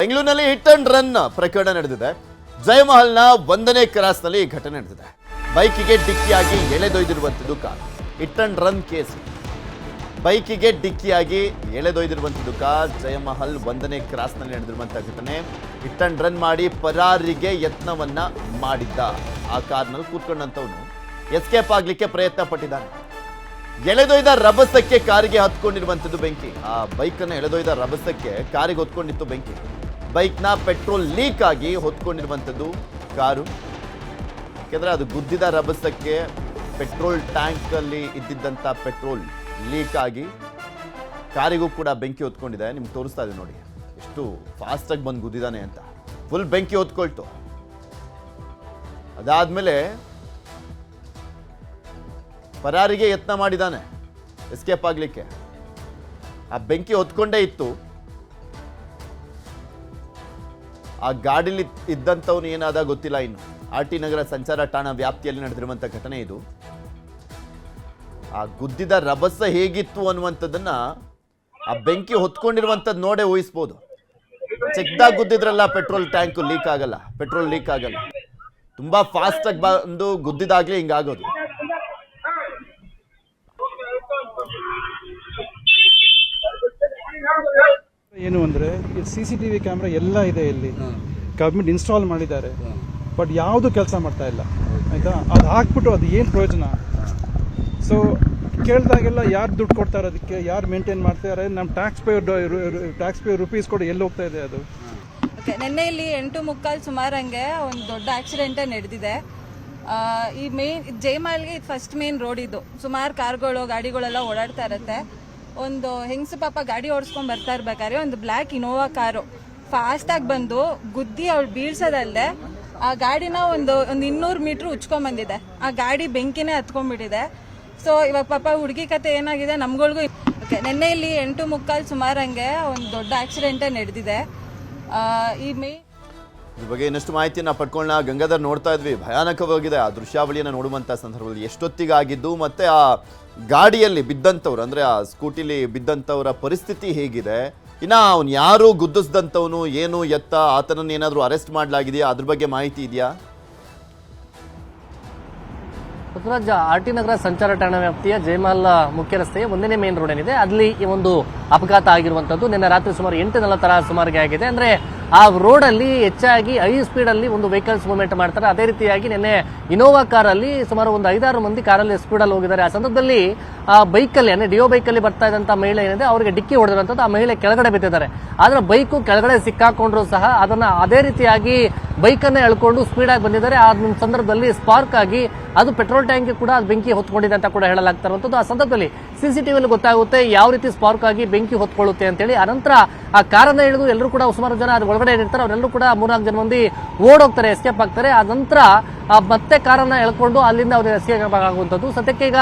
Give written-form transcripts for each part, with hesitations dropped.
ಬೆಂಗಳೂರಿನಲ್ಲಿ hit and run ಪ್ರಕರಣ ನಡೆದಿದೆ. ಜಯಮಹಲ್ನ 1ನೇ ಕ್ರಾಸ್ನಲ್ಲಿ ಈ ಘಟನೆ ನಡೆದಿದೆ. ಬೈಕಿಗೆ ಡಿಕ್ಕಿಯಾಗಿ ಎಳೆದೊಯ್ದಿರುವಂಥದ್ದು car. Hit and run case. ಬೈಕಿಗೆ ಡಿಕ್ಕಿಯಾಗಿ ಎಳೆದೊಯ್ದಿರುವಂಥದ್ದು ಕಾರ್. ಜಯಮಹಲ್ 1ನೇ ಕ್ರಾಸ್ನಲ್ಲಿ ನಡೆದಿರುವಂತಹ ಘಟನೆ. ಹಿಟ್ ಅಂಡ್ ರನ್ ಮಾಡಿ ಪರಾರಿಗೆ ಯತ್ನವನ್ನ ಮಾಡಿದ್ದ. ಆ ಕಾರ್ನಲ್ಲಿ ಕೂತ್ಕೊಂಡಂತವನು ಎಸ್ಕೇಪ್ ಆಗ್ಲಿಕ್ಕೆ ಪ್ರಯತ್ನ ಪಟ್ಟಿದ್ದಾನೆ. ಎಳೆದೊಯ್ದ ರಭಸಕ್ಕೆ ಕಾರಿಗೆ ಹತ್ಕೊಂಡಿರುವಂಥದ್ದು ಬೆಂಕಿ. ಆ ಬೈಕನ್ನು ಎಳೆದೊಯ್ದ ರಭಸಕ್ಕೆ ಕಾರಿಗೆ ಹೊತ್ಕೊಂಡಿತ್ತು ಬೆಂಕಿ. ಬೈಕ್ನ ಪೆಟ್ರೋಲ್ ಲೀಕ್ ಆಗಿ ಹೊತ್ಕೊಂಡಿರುವಂಥದ್ದು ಕಾರು. ಯಾಕೆಂದ್ರೆ ಅದು ಗುದ್ದಿದ ರಭಸಕ್ಕೆ ಪೆಟ್ರೋಲ್ ಟ್ಯಾಂಕ್ ಅಲ್ಲಿ ಇದ್ದಿದ್ದಂಥ ಪೆಟ್ರೋಲ್ ಲೀಕ್ ಆಗಿ ಕಾರಿಗೂ ಕೂಡ ಬೆಂಕಿ ಹೊತ್ಕೊಂಡಿದೆ. ನಿಮ್ಗೆ ತೋರಿಸ್ತಾ ಇದೆ ನೋಡಿ ಎಷ್ಟು ಫಾಸ್ಟ್ ಆಗಿ ಬಂದು ಗುದ್ದಿದಾನೆ ಅಂತ. ಫುಲ್ ಬೆಂಕಿ ಹೊತ್ಕೊಳ್ತು. ಅದಾದ್ಮೇಲೆ ಪರಾರಿಗೆ ಯತ್ನ ಮಾಡಿದ್ದಾನೆ ಎಸ್ಕೇಪ್ ಆಗ್ಲಿಕ್ಕೆ. ಆ ಬೆಂಕಿ ಹೊತ್ಕೊಂಡೇ ಇತ್ತು. ಆ ಗಾಡಿಲಿ ಇದ್ದಂಥವ್ನು ಏನಾದ ಗೊತ್ತಿಲ್ಲ. ಇನ್ನು RT ನಗರ ಸಂಚಾರ ಠಾಣಾ ವ್ಯಾಪ್ತಿಯಲ್ಲಿ ನಡೆದಿರುವಂಥ ಘಟನೆ ಇದು. ಆ ಗುದ್ದಿದ ರಭಸ ಹೇಗಿತ್ತು ಅನ್ನುವಂಥದ್ದನ್ನ ಆ ಬೆಂಕಿ ಹೊತ್ಕೊಂಡಿರುವಂಥದ್ದು ನೋಡೇ ಊಹಿಸ್ಬೋದು. ಚಿಕ್ಕದಾಗಿ ಗುದ್ದಿದ್ರಲ್ಲ ಪೆಟ್ರೋಲ್ ಟ್ಯಾಂಕ್ ಲೀಕ್ ಆಗಲ್ಲ, ಪೆಟ್ರೋಲ್ ಲೀಕ್ ಆಗಲ್ಲ. ತುಂಬಾ ಫಾಸ್ಟ್ ಆಗಿ ಬಂದು ಗುದ್ದಿದಾಗ್ಲೇ ಹಿಂಗಾಗೋದು. ಏನು ಅಂದರೆ CCTV ಕ್ಯಾಮ್ರಾ ಎಲ್ಲ ಇದೆ ಇಲ್ಲಿ, ಗವರ್ಮೆಂಟ್ ಇನ್ಸ್ಟಾಲ್ ಮಾಡಿದ್ದಾರೆ. ಬಟ್ ಯಾವುದು ಕೆಲಸ ಮಾಡ್ತಾ ಇಲ್ಲ, ಆಯಿತಾ? ಅದು ಹಾಕ್ಬಿಟ್ಟು ಅದು ಏನು ಪ್ರಯೋಜನ? ಸೊ ಕೇಳಿದಾಗೆಲ್ಲ ಯಾರು ದುಡ್ಡು ಕೊಡ್ತಾರೆ, ಅದಕ್ಕೆ ಯಾರು ಮೇಂಟೈನ್ ಮಾಡ್ತಾರೆ? ನಮ್ಮ ಟ್ಯಾಕ್ಸ್ ಪೇ ರುಪೀಸ್ ಕೂಡ ಎಲ್ಲಿ ಹೋಗ್ತಾ ಇದೆ ಅದು? ಓಕೆ, ನಿನ್ನೆ ಇಲ್ಲಿ 8:45 ಸುಮಾರಂಗೆ ಒಂದು ದೊಡ್ಡ ಆಕ್ಸಿಡೆಂಟೇ ನಡೆದಿದೆ. ಈ ಮೇನ್ ಜಯಮಹಲ್ಗೆ ಇದು ಫಸ್ಟ್ ಮೇನ್ ರೋಡ್. ಇದು ಸುಮಾರು ಕಾರ್ಗಳು ಗಾಡಿಗಳೆಲ್ಲ ಓಡಾಡ್ತಾ ಇರುತ್ತೆ. ಒಂದು ಹೆಂಗಸು ಪಾಪ ಗಾಡಿ ಓಡಿಸ್ಕೊಂಡ್ ಬರ್ತಾ ಇರ್ಬೇಕಾದ್ರೆ ಒಂದು ಬ್ಲ್ಯಾಕ್ ಇನೋವಾ ಕಾರು ಫಾಸ್ಟ್ ಆಗಿ ಬಂದು ಗುದ್ದಿ ಅವಳು ಬೀಳ್ಸೋದಲ್ಲದೆ ಆ ಗಾಡಿನ ಒಂದು 200 ಮೀಟರ್ ಉಚ್ಕೊಂಡ್ ಬಂದಿದೆ. ಆ ಗಾಡಿ ಬೆಂಕಿನೇ ಹತ್ಕೊಂಡ್ಬಿಟ್ಟಿದೆ. ಸೊ ಇವಾಗ ಪಾಪ ಹುಡುಗಿ ಕತೆ ಏನಾಗಿದೆ ನಮ್ಗಳಿಗೂ. ಓಕೆ, ನಿನ್ನೆ ಇಲ್ಲಿ 8:45 ಸುಮಾರಂಗೆ ಒಂದು ದೊಡ್ಡ ಆಕ್ಸಿಡೆಂಟೇ ನಡೆದಿದೆ. ಈ ಈ ಬಗ್ಗೆ ಇನ್ನಷ್ಟು ಮಾಹಿತಿಯನ್ನ ಪಡ್ಕೊಳ್ಳೋಣ. ಗಂಗಾಧರ್, ನೋಡ್ತಾ ಇದ್ವಿ, ಭಯಾನಕವಾಗಿದೆ ಆ ದೃಶ್ಯಾವಳಿಯನ್ನು ನೋಡುವಂಥ ಸಂದರ್ಭದಲ್ಲಿ. ಎಷ್ಟೊತ್ತಿಗಾಗಿದ್ದು ಮತ್ತೆ ಆ ಗಾಡಿಯಲ್ಲಿ ಬಿದ್ದಂಥವ್ರು, ಅಂದ್ರೆ ಆ ಸ್ಕೂಟಿಲಿ ಬಿದ್ದಂಥವರ ಪರಿಸ್ಥಿತಿ ಹೇಗಿದೆ? ಇನ್ನ ಅವ್ನು ಯಾರು ಗುದ್ದಿಸಿದಂಥವನು, ಏನು ಎತ್ತ, ಆತನನ್ನು ಏನಾದರೂ ಅರೆಸ್ಟ್ ಮಾಡಲಾಗಿದೆಯಾ? ಅದ್ರ ಬಗ್ಗೆ ಮಾಹಿತಿ ಇದೆಯಾ? ಪೃಥ್ವಿರಾಜ್, RT ನಗರ ಸಂಚಾರ ಠಾಣಾ ವ್ಯಾಪ್ತಿಯ ಜಯಮಹಲ್ ಮುಖ್ಯ ರಸ್ತೆಯ 1ನೇ ಮೇನ್ ರೋಡ್ ಏನಿದೆ ಅಲ್ಲಿ ಈ ಒಂದು ಅಪಘಾತ ಆಗಿರುವಂತದ್ದು ನಿನ್ನೆ ರಾತ್ರಿ ಸುಮಾರು 8:40 ಸುಮಾರಿಗೆ ಆಗಿದೆ. ಅಂದ್ರೆ ಆ ರೋಡ್ ಅಲ್ಲಿ ಹೆಚ್ಚಾಗಿ ಹೈ ಸ್ಪೀಡ್ ಅಲ್ಲಿ ಒಂದು ವೆಹಿಕಲ್ಸ್ ಮೂವ್ಮೆಂಟ್ ಮಾಡ್ತಾರೆ. ಅದೇ ರೀತಿಯಾಗಿ ನಿನ್ನೆ ಇನೋವಾ ಕಾರಲ್ಲಿ ಸುಮಾರು ಒಂದು 5-6 ಮಂದಿ ಕಾರಲ್ಲಿ ಸ್ಪೀಡ್ ಅಲ್ಲಿ ಹೋಗಿದ್ದಾರೆ. ಆ ಸಂದರ್ಭದಲ್ಲಿ ಆ ಬೈಕಲ್ಲಿ ಅಂದ್ರೆ ಡಿಯೋ ಬೈಕಲ್ಲಿ ಬರ್ತಾ ಇದ್ದಂತ ಮಹಿಳೆ ಏನಿದೆ ಅವರಿಗೆ ಡಿಕ್ಕಿ ಹೊಡೆದಿರುವಂತದ್ದು. ಆ ಮಹಿಳೆ ಕೆಳಗಡೆ ಬಿದ್ದಿದ್ದಾರೆ. ಆದ್ರೆ ಬೈಕು ಕೆಳಗಡೆ ಸಿಕ್ಕಾಕೊಂಡ್ರು ಸಹ ಅದನ್ನ ಅದೇ ರೀತಿಯಾಗಿ ಬೈಕನ್ನೇ ಎಳ್ಕೊಂಡು ಸ್ಪೀಡ್ ಆಗಿ ಬಂದಿದ್ದಾರೆ. ಆ ಸಂದರ್ಭದಲ್ಲಿ ಸ್ಪಾರ್ಕ್ ಆಗಿ ಅದು ಪೆಟ್ರೋಲ್ ಟ್ಯಾಂಕ್ ಕೂಡ ಬೆಂಕಿ ಹೊತ್ಕೊಂಡಿದೆ ಅಂತ ಕೂಡ ಹೇಳಲಾಗ್ತಾ ಇರುವಂತದ್ದು. ಆ ಸಂದರ್ಭದಲ್ಲಿ CCTV ಗೊತ್ತಾಗುತ್ತೆ ಯಾವ ರೀತಿ ಸ್ಪಾರ್ಕ್ ಆಗಿ ಬೆಂಕಿ ಹೊತ್ಕೊಳ್ಳುತ್ತೆ ಅಂತೇಳಿ. ಆನಂತರ ಆ ಕಾರನ್ನ ಹಿಡಿದು ಎಲ್ಲರೂ ಕೂಡ ಸುಮಾರು ಜನ ಅದ್ರ ಒಳಗಡೆ ಇರ್ತಾರೆ. ಅವರೆಲ್ಲರೂ ಕೂಡ 3-4 ಜನ ಮಂದಿ ಓಡೋಗ್ತಾರೆ, ಎಸ್ಕೇಪ್ ಆಗ್ತಾರೆ. ಆ ನಂತರ ಮತ್ತೆ ಕಾರನ್ನ ಎಳ್ಕೊಂಡು ಅಲ್ಲಿಂದ ಅವ್ರಿಗೆ ಎಸ್ಕೇಪ್ ಆಗುವಂತದ್ದು. ಸದ್ಯಕ್ಕೆ ಈಗ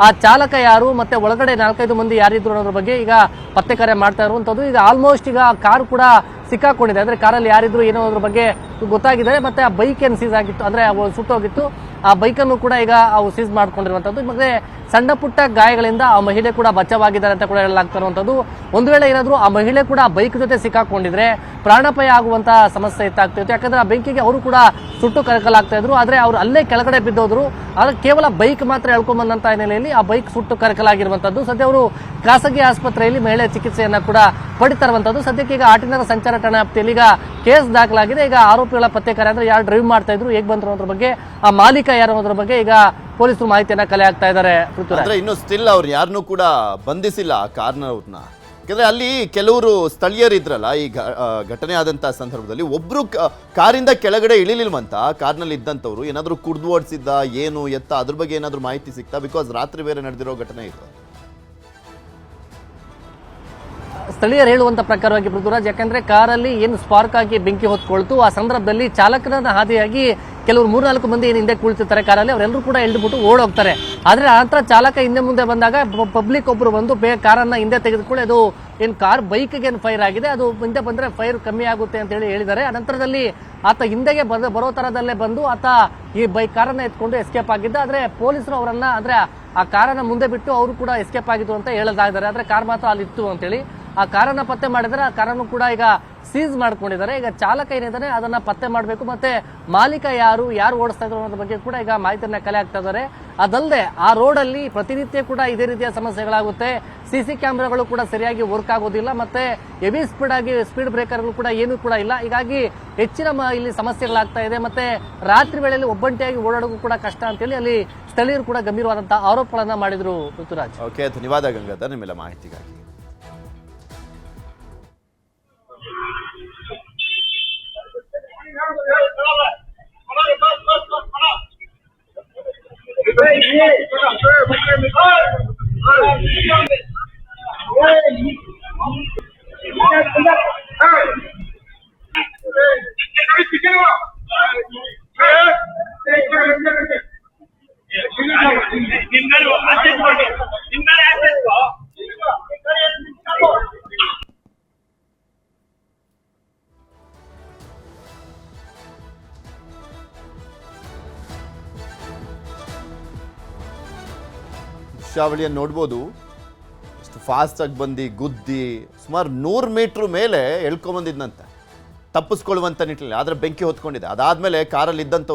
ಆ ಚಾಲಕ ಯಾರು ಮತ್ತೆ ಒಳಗಡೆ 4-5 ಮಂದಿ ಯಾರಿದ್ರು ಅನ್ನೋದ್ರ ಬಗ್ಗೆ ಈಗ ಪತ್ತೆ ಕಾರ್ಯ ಮಾಡ್ತಾ ಇರುವಂತದ್ದು. ಈಗ ಆಲ್ಮೋಸ್ಟ್ ಈಗ ಕಾರ್ ಕೂಡ ಸಿಕ್ಕಾಕೊಂಡಿದೆ. ಅಂದ್ರೆ ಕಾರಲ್ಲಿ ಯಾರಿದ್ರು ಏನೋ ಅದ್ರ ಬಗ್ಗೆ ಗೊತ್ತಾಗಿದೆ. ಮತ್ತೆ ಆ ಬೈಕ್ ಏನು ಸೀಸ್ ಆಗಿತ್ತು, ಅಂದ್ರೆ ಸುಟ್ಟೋಗಿತ್ತು. ಆ ಬೈಕನ್ನು ಕೂಡ ಈಗ ಅವು ಸೀಸ್ ಮಾಡ್ಕೊಂಡಿರುವಂತದ್ದು. ಮತ್ತೆ ಸಣ್ಣ ಪುಟ್ಟ ಗಾಯಗಳಿಂದ ಆ ಮಹಿಳೆ ಕೂಡ ಬಚಾವಾಗಿದ್ದಾರೆ ಅಂತ ಕೂಡ ಹೇಳಲಾಗ್ತಾ ಇರುವಂತದ್ದು. ಒಂದು ವೇಳೆ ಏನಾದ್ರು ಆ ಮಹಿಳೆ ಕೂಡ ಬೈಕ್ ಜೊತೆ ಸಿಕ್ಕಾಕೊಂಡಿದ್ರೆ ಪ್ರಾಣಾಪಾಯ ಆಗುವಂತಹ ಸಮಸ್ಯೆ ಇತ್ತು. ಯಾಕಂದ್ರೆ ಆ ಬೆಂಕಿಗೆ ಅವರು ಕೂಡ ಸುಟ್ಟು ಕರಕಲಾಗ್ತಾ ಇದ್ರು. ಆದ್ರೆ ಅವರು ಅಲ್ಲೇ ಕೆಳಗಡೆ ಬಿದ್ದೋದ್ರು. ಆದ್ರೆ ಕೇವಲ ಬೈಕ್ ಮಾತ್ರ ಎಳ್ಕೊಂಡ್ ಬಂದಂತ ಹಿನ್ನೆಲೆಯಲ್ಲಿ ಆ ಬೈಕ್ ಸುಟ್ಟು ಕರಕಲಾಗಿರುವಂತದ್ದು. ಸದ್ಯ ಅವರು ಖಾಸಗಿ ಆಸ್ಪತ್ರೆಯಲ್ಲಿ ಮಹಿಳೆ ಚಿಕಿತ್ಸೆಯನ್ನ ಕೂಡ ಪಡಿತಾ ಇರುವಂತದ್ದು. ಸದ್ಯಕ್ಕೆ ಈಗ RT ನಗರ ಸಂಚಾರ ಠಾಣಾ ವ್ಯಾಪ್ತಿಯಲ್ಲಿ ಈಗ ಕೇಸ್ ದಾಖಲಾಗಿದೆ. ಈಗ ಆರೋಪಿಗಳ ಪತ್ತೆ ಕಾರ್ಯ ಅಂದ್ರೆ ಯಾರು ಡ್ರೈವ್ ಮಾಡ್ತಾ ಇದ್ರು, ಹೇಗೆ ಬಂದ್ರು ಅನ್ನೋದ್ರ ಬಗ್ಗೆ, ಆ ಮಾಲೀಕ ಯಾರು ಅನ್ನೋದ್ರ ಬಗ್ಗೆ ಈಗ ಪೊಲೀಸರು ಮಾಹಿತಿಯನ್ನ ಕಲೆ ಹಾಕ್ತಾ ಇದ್ದಾರೆ. ಅಂದ್ರೆ ಇನ್ನು ಸ್ಟಿಲ್ ಅವ್ರು ಯಾರನ್ನೂ ಕೂಡ ಬಂಧಿಸಿಲ್ಲ ಆ ಕಾರ್ನವ್ರನ್ನ. ಯಾಕಂದ್ರೆ ಅಲ್ಲಿ ಕೆಲವರು ಸ್ಥಳೀಯರಿದ್ರಲ್ಲ ಈ ಘಟನೆ ಆದಂತ ಸಂದರ್ಭದಲ್ಲಿ ಒಬ್ರು ಕಾರಿಂದ ಕೆಳಗಡೆ ಇಳಿಲಿಲ್ವಂತ. ಕಾರ್ನಲ್ಲಿ ಇದ್ದಂಥವ್ರು ಏನಾದ್ರು ಕುಡ್ದು ಓಡಿಸಿದ್ದ, ಏನು ಎತ್ತ, ಅದ್ರ ಬಗ್ಗೆ ಏನಾದ್ರು ಮಾಹಿತಿ ಸಿಗ್ತಾ? ಬಿಕಾಸ್ ರಾತ್ರಿ ಬೇರೆ ನಡೆದಿರೋ ಘಟನೆ ಇದು. ಸ್ಥಳೀಯರು ಹೇಳುವಂತ ಪ್ರಕಾರವಾಗಿ ಪೃಥ್ವಿರಾಜ್, ಯಾಕಂದ್ರೆ ಕಾರಲ್ಲಿ ಏನು ಸ್ಪಾರ್ಕ್ ಆಗಿ ಬೆಂಕಿ ಹೊತ್ಕೊಳ್ತು ಆ ಸಂದರ್ಭದಲ್ಲಿ ಚಾಲಕನ ಹಾದಿಯಾಗಿ ಕೆಲವರು 3-4 ಮಂದಿ ಏನು ಹಿಂದೆ ಕುಳಿತಿರ್ತಾರೆ ಕಾರಲ್ಲಿ, ಅವರೆಲ್ಲರೂ ಕೂಡ ಎಳ್ದುಬಿಟ್ಟು ಓಡೋಗ್ತಾರೆ. ಆದ್ರೆ ಆ ನಂತರ ಚಾಲಕ ಹಿಂದೆ ಮುಂದೆ ಬಂದಾಗ ಪಬ್ಲಿಕ್ ಒಬ್ರು ಬಂದು ಕಾರನ್ನ ಹಿಂದೆ ತೆಗೆದುಕೊಳ್ಳಿ, ಅದು ಏನು ಕಾರ್ ಬೈಕ್ಗೆ ಏನು ಫೈರ್ ಆಗಿದೆ, ಅದು ಹಿಂದೆ ಬಂದ್ರೆ ಫೈರ್ ಕಮ್ಮಿ ಆಗುತ್ತೆ ಅಂತ ಹೇಳಿ ಹೇಳಿದ್ದಾರೆ. ಆ ನಂತರದಲ್ಲಿ ಆತ ಹಿಂದೆಗೆ ಬರೋ ತರದಲ್ಲೇ ಬಂದು ಆತ ಈ ಕಾರನ್ನ ಎತ್ಕೊಂಡು ಎಸ್ಕೇಪ್ ಆಗಿದ್ದ. ಆದ್ರೆ ಪೊಲೀಸರು ಅವರನ್ನ ಅಂದ್ರೆ ಆ ಕಾರನ್ನ ಮುಂದೆ ಬಿಟ್ಟು ಅವರು ಕೂಡ ಎಸ್ಕೇಪ್ ಆಗಿದ್ರು ಅಂತ ಹೇಳಲಾಗಿದ್ದಾರೆ. ಆದ್ರೆ ಕಾರ್ ಮಾತ್ರ ಅಲ್ಲಿ ಇತ್ತು ಅಂತೇಳಿ ಆ ಕಾರನ್ನ ಪತ್ತೆ ಮಾಡಿದರೆ ಆ ಕಾರನ್ನು ಕೂಡ ಈಗ ಸೀಸ್ ಮಾಡ್ಕೊಂಡಿದ್ದಾರೆ. ಈಗ ಚಾಲಕ ಏನಿದ್ದಾನೆ ಅದನ್ನ ಪತ್ತೆ ಮಾಡಬೇಕು, ಮತ್ತೆ ಮಾಲೀಕ ಯಾರು ಓಡಿಸ್ತಾ ಇದ್ರು ಅನ್ನೋದ್ರ ಬಗ್ಗೆ ಕೂಡ ಈಗ ಮಾಹಿತಿಯನ್ನ ಕಲೆ ಹಾಕ್ತಾ ಇದ್ದಾರೆ. ಅದಲ್ಲದೆ ಆ ರೋಡ್ ಅಲ್ಲಿ ಪ್ರತಿನಿತ್ಯ ಕೂಡ ಇದೇ ರೀತಿಯ ಸಮಸ್ಯೆಗಳಾಗುತ್ತೆ. ಸಿಸಿ ಕ್ಯಾಮೆರಾಗಳು ಕೂಡ ಸರಿಯಾಗಿ ವರ್ಕ್ ಆಗೋದಿಲ್ಲ, ಮತ್ತೆ ಹೆವಿ ಸ್ಪೀಡ್ ಬ್ರೇಕರ್ಗಳು ಕೂಡ ಏನೂ ಕೂಡ ಇಲ್ಲ. ಹೀಗಾಗಿ ಹೆಚ್ಚಿನ ಇಲ್ಲಿ ಸಮಸ್ಯೆಗಳಾಗ್ತಾ ಇದೆ. ಮತ್ತೆ ರಾತ್ರಿ ವೇಳೆಯಲ್ಲಿ ಒಬ್ಬಂಟಿಯಾಗಿ ಓಡಾಡೋದು ಕೂಡ ಕಷ್ಟ ಅಂತೇಳಿ ಅಲ್ಲಿ ಸ್ಥಳೀಯರು ಕೂಡ ಗಂಭೀರವಾದಂತಹ ಆರೋಪಗಳನ್ನ ಮಾಡಿದ್ರು. ಋತುರಾಜ್. ಓಕೆ, ಧನ್ಯವಾದ ಗಂಗಾಧರ್ ನಿಮ್ಮೆಲ್ಲ ಮಾಹಿತಿಗಾಗಿ. ದೃಶ್ಯಾವಳಿಯನ್ನು ನೋಡ್ಬೋದು, ಎಷ್ಟು ಫಾಸ್ಟಾಗಿ ಬಂದು ಗುದ್ದಿ ಸುಮಾರು 100 ಮೀಟ್ರ್ ಮೇಲೆ ಎಳ್ಕೊಂಬಂದಿದ್ನಂತೆ ತಪ್ಪಿಸ್ಕೊಳ್ಳುವಂಥ ನಿಟ್ಟಿನಲ್ಲಿ. ಆದರೆ ಬೆಂಕಿ ಹೊತ್ಕೊಂಡಿದೆ. ಅದಾದಮೇಲೆ ಕಾರಲ್ಲಿ ಇದ್ದಂಥವ್ರು